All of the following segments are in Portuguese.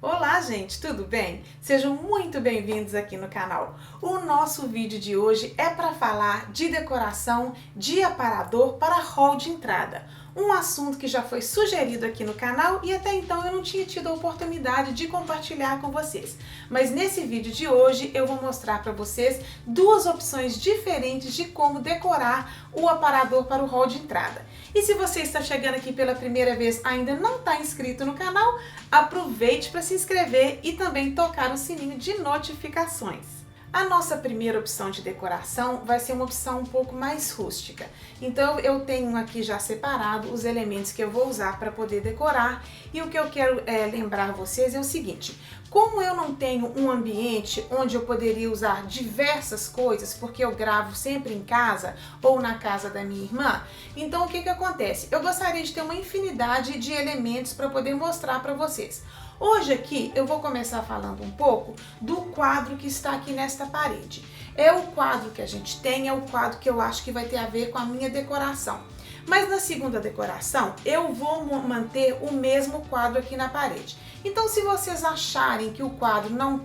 Olá, gente, tudo bem? Sejam muito bem-vindos aqui no canal. O nosso vídeo de hoje é para falar de decoração de aparador para hall de entrada. Um assunto que já foi sugerido aqui no canal e até então eu não tinha tido a oportunidade de compartilhar com vocês. Mas nesse vídeo de hoje eu vou mostrar para vocês duas opções diferentes de como decorar o aparador para o hall de entrada. E se você está chegando aqui pela primeira vez e ainda não está inscrito no canal, aproveite para se inscrever e também tocar no sininho de notificações. A nossa primeira opção de decoração vai ser uma opção um pouco mais rústica. Então eu tenho aqui já separado os elementos que eu vou usar para poder decorar. E o que eu quero lembrar vocês é o seguinte: como eu não tenho um ambiente onde eu poderia usar diversas coisas, porque eu gravo sempre em casa ou na casa da minha irmã, então o que acontece? Eu gostaria de ter uma infinidade de elementos para poder mostrar para vocês. Hoje aqui eu vou começar falando um pouco do quadro que está aqui nesta parede. É o quadro que a gente tem, é o quadro que eu acho que vai ter a ver com a minha decoração. Mas na segunda decoração eu vou manter o mesmo quadro aqui na parede. Então, se vocês acharem que o quadro não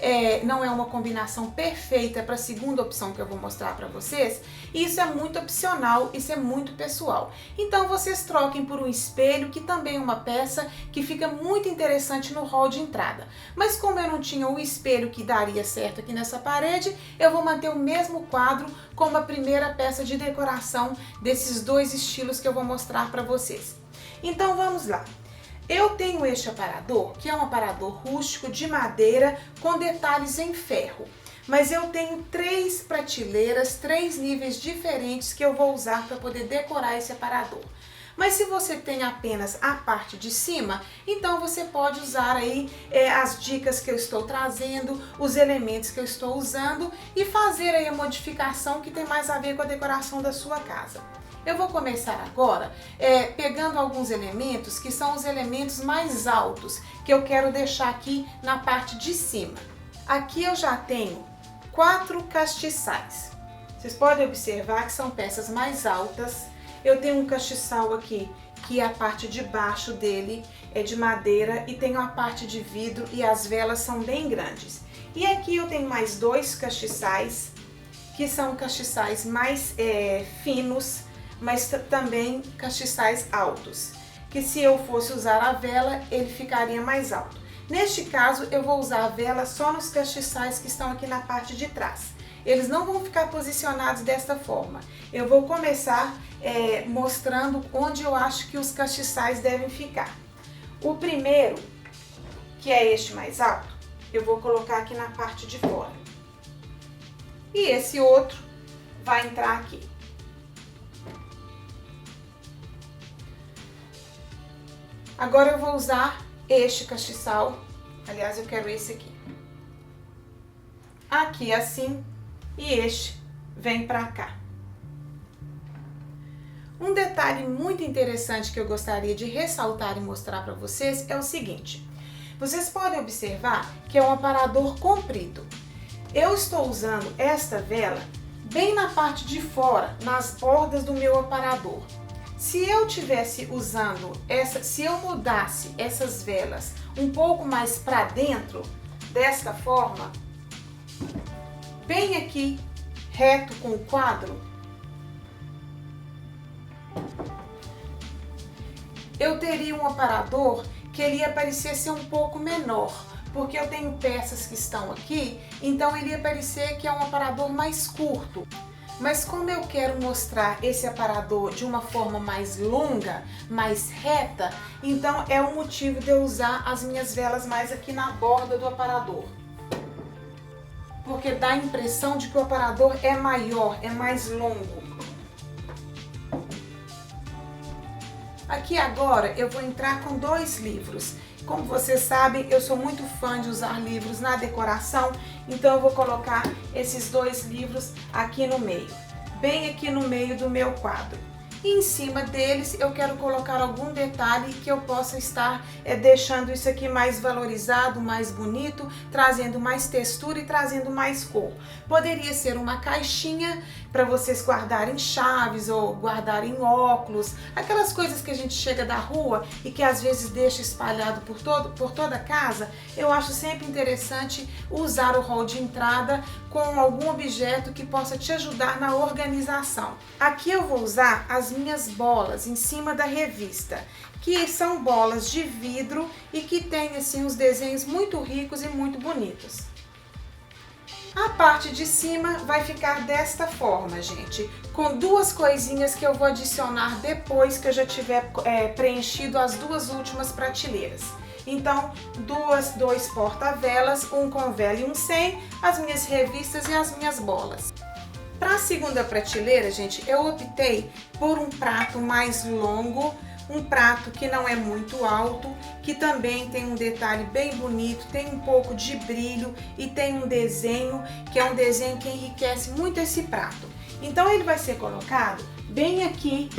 é uma combinação perfeita para a segunda opção que eu vou mostrar para vocês, isso é muito opcional, isso é muito pessoal. Então, vocês troquem por um espelho, que também é uma peça que fica muito interessante no hall de entrada. Mas como eu não tinha o espelho que daria certo aqui nessa parede, eu vou manter o mesmo quadro como a primeira peça de decoração desses dois estilos que eu vou mostrar para vocês. Então, vamos lá. Eu tenho este aparador, que é um aparador rústico de madeira com detalhes em ferro. Mas eu tenho três prateleiras, três níveis diferentes que eu vou usar para poder decorar esse aparador. Mas se você tem apenas a parte de cima, então você pode usar aí as dicas que eu estou trazendo, os elementos que eu estou usando e fazer aí a modificação que tem mais a ver com a decoração da sua casa. Eu vou começar agora pegando alguns elementos que são os elementos mais altos que eu quero deixar aqui na parte de cima. Aqui eu já tenho 4 castiçais. Vocês podem observar que são peças mais altas. Eu tenho um castiçal aqui que a parte de baixo dele é de madeira e tenho a parte de vidro e as velas são bem grandes. E aqui eu tenho mais 2 castiçais que são castiçais mais finos, mas também castiçais altos, que se eu fosse usar a vela, ele ficaria mais alto. Neste caso, eu vou usar a vela só nos castiçais que estão aqui na parte de trás. Eles não vão ficar posicionados desta forma. Eu vou começar mostrando onde eu acho que os castiçais devem ficar. O primeiro, que é este mais alto, eu vou colocar aqui na parte de fora. E esse outro vai entrar aqui. Agora eu vou usar este castiçal, aliás eu quero esse aqui. Aqui assim, e este vem pra cá. Um detalhe muito interessante que eu gostaria de ressaltar e mostrar para vocês é o seguinte. Vocês podem observar que é um aparador comprido. Eu estou usando esta vela bem na parte de fora, nas bordas do meu aparador. Se eu tivesse usando se eu mudasse essas velas um pouco mais para dentro, desta forma, bem aqui, reto com o quadro, eu teria um aparador que ele ia parecer ser um pouco menor, porque eu tenho peças que estão aqui, então ele ia parecer que é um aparador mais curto. Mas como eu quero mostrar esse aparador de uma forma mais longa, mais reta, então é o motivo de eu usar as minhas velas mais aqui na borda do aparador. Porque dá a impressão de que o aparador é maior, é mais longo. Aqui agora eu vou entrar com 2 livros. Como vocês sabem, eu sou muito fã de usar livros na decoração, então eu vou colocar esses 2 livros aqui no meio, bem aqui no meio do meu quadro. E em cima deles eu quero colocar algum detalhe que eu possa estar deixando isso aqui mais valorizado, mais bonito, trazendo mais textura e trazendo mais cor. Poderia ser uma caixinha para vocês guardarem chaves ou guardarem óculos, aquelas coisas que a gente chega da rua e que às vezes deixa espalhado por toda a casa. Eu acho sempre interessante usar o hall de entrada com algum objeto que possa te ajudar na organização. Aqui eu vou usar as minhas bolas em cima da revista, que são bolas de vidro e que tem assim uns desenhos muito ricos e muito bonitos. A parte de cima vai ficar desta forma, gente, com duas coisinhas que eu vou adicionar depois que eu já tiver preenchido as duas últimas prateleiras. Então, dois porta-velas, um com vela e um sem, as minhas revistas e as minhas bolas. Para a segunda prateleira, gente, eu optei por um prato mais longo, um prato que não é muito alto, que também tem um detalhe bem bonito, tem um pouco de brilho e tem um desenho, que é um desenho que enriquece muito esse prato. Então ele vai ser colocado bem aqui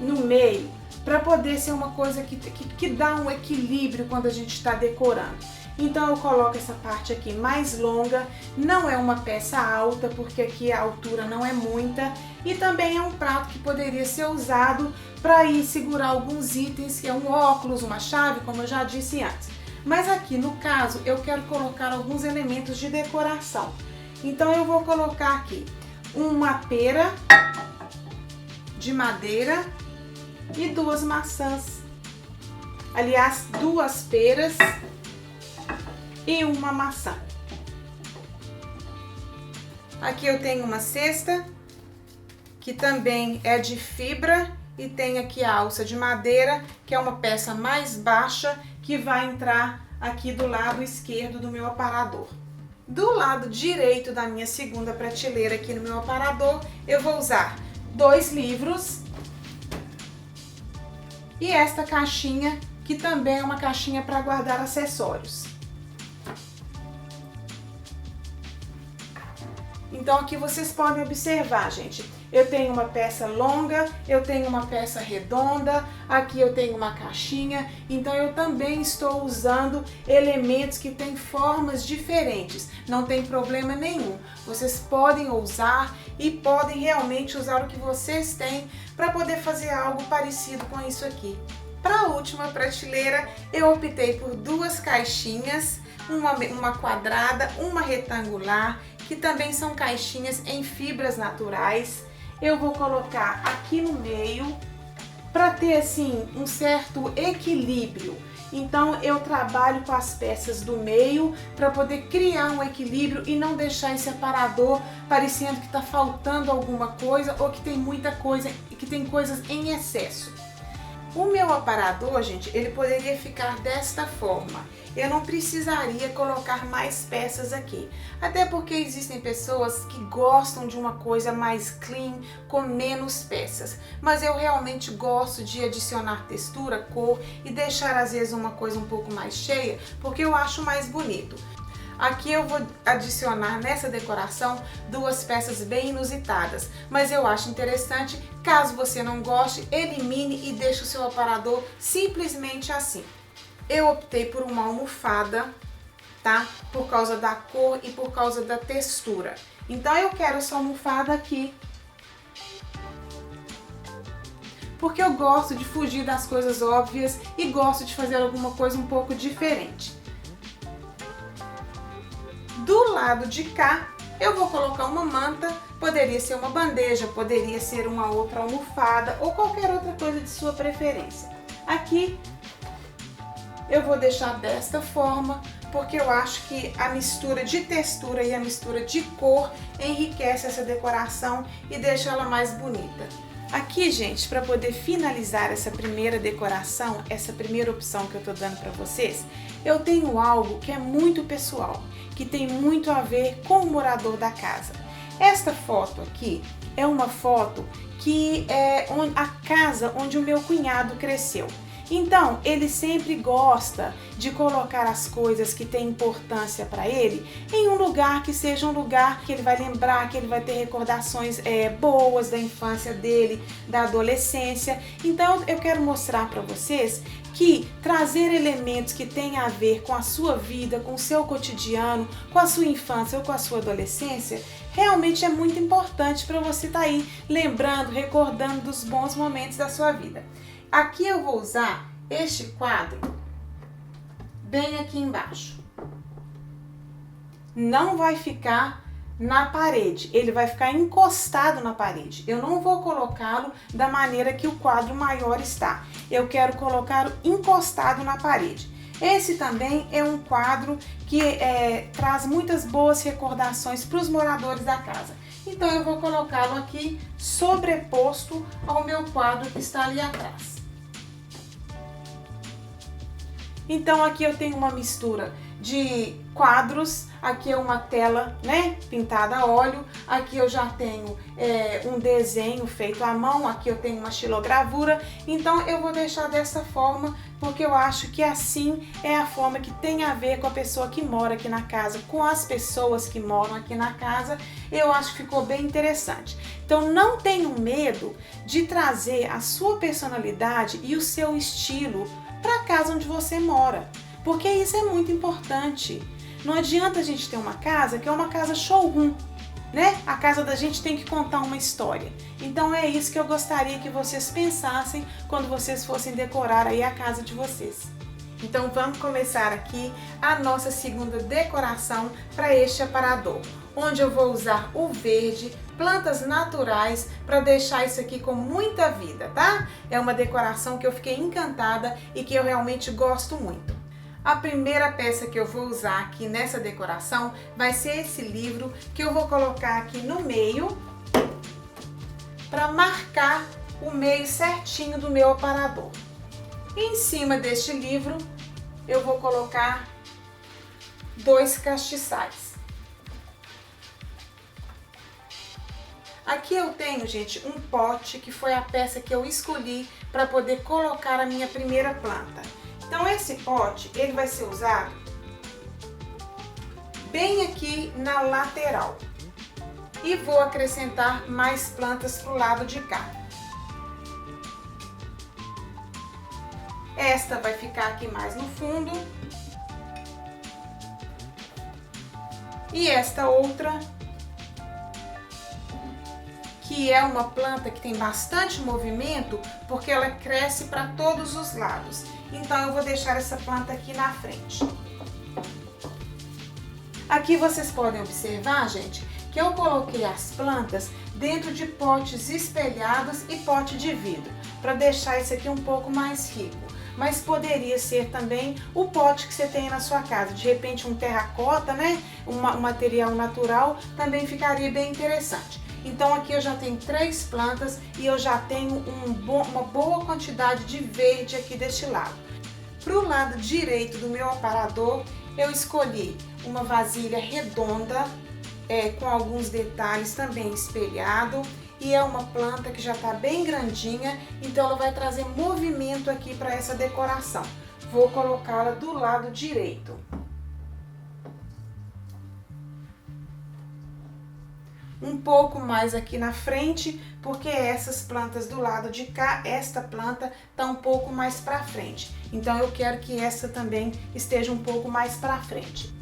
no meio, para poder ser uma coisa que dá um equilíbrio quando a gente está decorando. Então eu coloco essa parte aqui mais longa, não é uma peça alta, porque aqui a altura não é muita, e também é um prato que poderia ser usado para ir segurar alguns itens, que é um óculos, uma chave, como eu já disse antes. Mas aqui no caso eu quero colocar alguns elementos de decoração. Então eu vou colocar aqui uma pera de madeira e duas maçãs. Aliás, duas peras e uma maçã. Aqui eu tenho uma cesta que também é de fibra e tem aqui a alça de madeira, que é uma peça mais baixa que vai entrar aqui do lado esquerdo do meu aparador. Do lado direito da minha segunda prateleira aqui no meu aparador, eu vou usar dois livros e esta caixinha, que também é uma caixinha para guardar acessórios. Então aqui vocês podem observar, gente, eu tenho uma peça longa, eu tenho uma peça redonda, aqui eu tenho uma caixinha, então eu também estou usando elementos que têm formas diferentes, não tem problema nenhum. Vocês podem usar e podem realmente usar o que vocês têm para poder fazer algo parecido com isso aqui. Para a última prateleira, eu optei por duas caixinhas, uma quadrada, uma retangular, que também são caixinhas em fibras naturais. Eu vou colocar aqui no meio para ter assim um certo equilíbrio. Então eu trabalho com as peças do meio para poder criar um equilíbrio e não deixar esse aparador parecendo que está faltando alguma coisa ou que tem muita coisa, que tem coisas em excesso. O meu aparador, gente, ele poderia ficar desta forma. Eu não precisaria colocar mais peças aqui. Até porque existem pessoas que gostam de uma coisa mais clean, com menos peças. Mas eu realmente gosto de adicionar textura, cor e deixar às vezes uma coisa um pouco mais cheia, porque eu acho mais bonito. Aqui eu vou adicionar nessa decoração duas peças bem inusitadas, mas eu acho interessante. Caso você não goste, elimine e deixe o seu aparador simplesmente assim. Eu optei por uma almofada, tá? Por causa da cor e por causa da textura. Então eu quero essa almofada aqui, porque eu gosto de fugir das coisas óbvias e gosto de fazer alguma coisa um pouco diferente. Do lado de cá, eu vou colocar uma manta, poderia ser uma bandeja, poderia ser uma outra almofada ou qualquer outra coisa de sua preferência. Aqui eu vou deixar desta forma, porque eu acho que a mistura de textura e a mistura de cor enriquece essa decoração e deixa ela mais bonita. Aqui, gente, para poder finalizar essa primeira decoração, essa primeira opção que eu tô dando para vocês, eu tenho algo que é muito pessoal, que tem muito a ver com o morador da casa. Esta foto aqui é uma foto que é a casa onde o meu cunhado cresceu. Então, ele sempre gosta de colocar as coisas que têm importância para ele em um lugar que seja um lugar que ele vai lembrar, que ele vai ter recordações boas da infância dele, da adolescência. Então, eu quero mostrar para vocês que trazer elementos que têm a ver com a sua vida, com o seu cotidiano, com a sua infância ou com a sua adolescência, realmente é muito importante para você estar aí lembrando, recordando dos bons momentos da sua vida. Aqui eu vou usar este quadro bem aqui embaixo. Não vai ficar na parede, ele vai ficar encostado na parede. Eu não vou colocá-lo da maneira que o quadro maior está. Eu quero colocá-lo encostado na parede. Esse também é um quadro que traz muitas boas recordações para os moradores da casa. Então eu vou colocá-lo aqui sobreposto ao meu quadro que está ali atrás. Então aqui eu tenho uma mistura de quadros, aqui é uma tela, né, pintada a óleo, aqui eu já tenho um desenho feito à mão, aqui eu tenho uma xilogravura, então eu vou deixar dessa forma, porque eu acho que assim é a forma que tem a ver com a pessoa que mora aqui na casa, com as pessoas que moram aqui na casa, eu acho que ficou bem interessante. Então não tenham medo de trazer a sua personalidade e o seu estilo para a casa onde você mora, porque isso é muito importante. Não adianta a gente ter uma casa que é uma casa showroom, né? A casa da gente tem que contar uma história. Então é isso que eu gostaria que vocês pensassem quando vocês fossem decorar aí a casa de vocês. Então vamos começar aqui a nossa segunda decoração para este aparador, onde eu vou usar o verde, plantas naturais, para deixar isso aqui com muita vida, tá? É uma decoração que eu fiquei encantada e que eu realmente gosto muito. A primeira peça que eu vou usar aqui nessa decoração vai ser esse livro que eu vou colocar aqui no meio para marcar o meio certinho do meu aparador. Em cima deste livro eu vou colocar 2 castiçais. Aqui eu tenho, gente, um pote que foi a peça que eu escolhi para poder colocar a minha primeira planta. Então esse pote, ele vai ser usado bem aqui na lateral. E vou acrescentar mais plantas para o lado de cá. Esta vai ficar aqui mais no fundo. E esta outra, que é uma planta que tem bastante movimento, porque ela cresce para todos os lados. Então eu vou deixar essa planta aqui na frente. Aqui vocês podem observar, gente, que eu coloquei as plantas dentro de potes espelhados e pote de vidro, para deixar isso aqui um pouco mais rico. Mas poderia ser também o pote que você tem na sua casa, de repente um terracota, né? Um material natural, também ficaria bem interessante. Então aqui eu já tenho 3 plantas e eu já tenho uma boa quantidade de verde aqui deste lado. Para o lado direito do meu aparador, eu escolhi uma vasilha redonda, com alguns detalhes também espelhado, e é uma planta que já está bem grandinha, então ela vai trazer movimento aqui para essa decoração. Vou colocá-la do lado direito. Um pouco mais aqui na frente, porque essas plantas do lado de cá, esta planta está um pouco mais para frente. Então eu quero que essa também esteja um pouco mais para frente.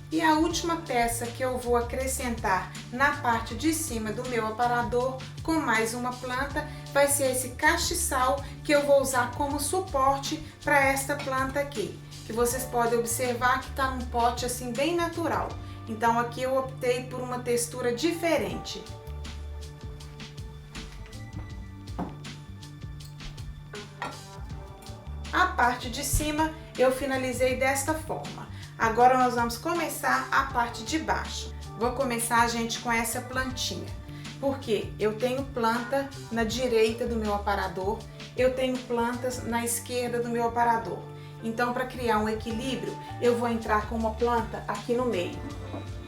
E a última peça que eu vou acrescentar na parte de cima do meu aparador com mais uma planta vai ser esse castiçal, que eu vou usar como suporte para esta planta aqui, que vocês podem observar que está num pote assim bem natural. Então aqui eu optei por uma textura diferente. A parte de cima eu finalizei desta forma. Agora nós vamos começar a parte de baixo. Vou começar, gente, com essa plantinha, porque eu tenho planta na direita do meu aparador, eu tenho plantas na esquerda do meu aparador. Então, para criar um equilíbrio, eu vou entrar com uma planta aqui no meio,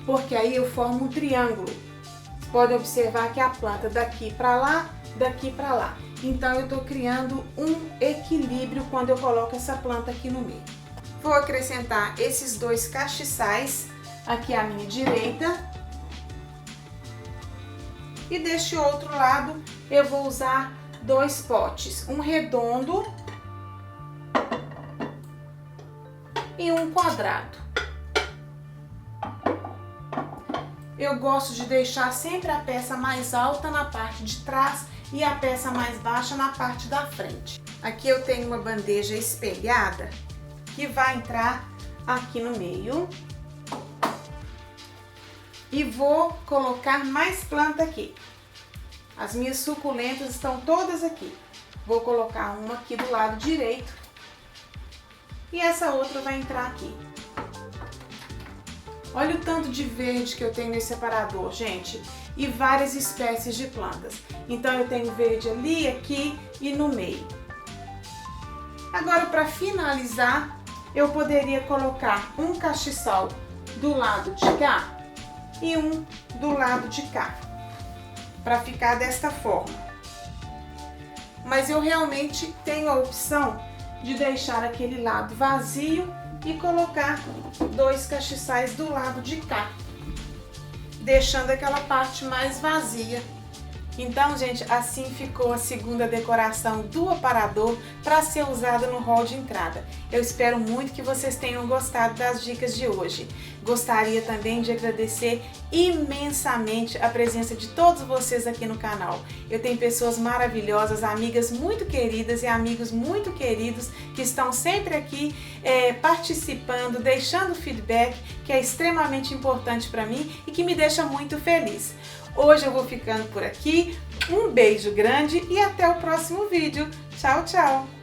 porque aí eu formo um triângulo. Vocês podem observar que a planta daqui para lá, daqui para lá. Então, eu estou criando um equilíbrio quando eu coloco essa planta aqui no meio. Vou acrescentar esses 2 castiçais aqui à minha direita. E deste outro lado, eu vou usar 2 potes, um redondo e um quadrado. Eu gosto de deixar sempre a peça mais alta na parte de trás e a peça mais baixa na parte da frente. Aqui eu tenho uma bandeja espelhada que vai entrar aqui no meio. E vou colocar mais planta aqui. As minhas suculentas estão todas aqui. Vou colocar uma aqui do lado direito. E essa outra vai entrar aqui. Olha o tanto de verde que eu tenho nesse separador, gente. E várias espécies de plantas. Então eu tenho verde ali, aqui e no meio. Agora, para finalizar, eu poderia colocar um castiçal do lado de cá e um do lado de cá, para ficar desta forma. Mas eu realmente tenho a opção de deixar aquele lado vazio e colocar 2 castiçais do lado de cá, deixando aquela parte mais vazia. Então, gente, assim ficou a segunda decoração do aparador para ser usada no hall de entrada. Eu espero muito que vocês tenham gostado das dicas de hoje. Gostaria também de agradecer imensamente a presença de todos vocês aqui no canal. Eu tenho pessoas maravilhosas, amigas muito queridas e amigos muito queridos que estão sempre aqui participando, deixando feedback, que é extremamente importante para mim e que me deixa muito feliz. Hoje eu vou ficando por aqui, um beijo grande e até o próximo vídeo. Tchau, tchau!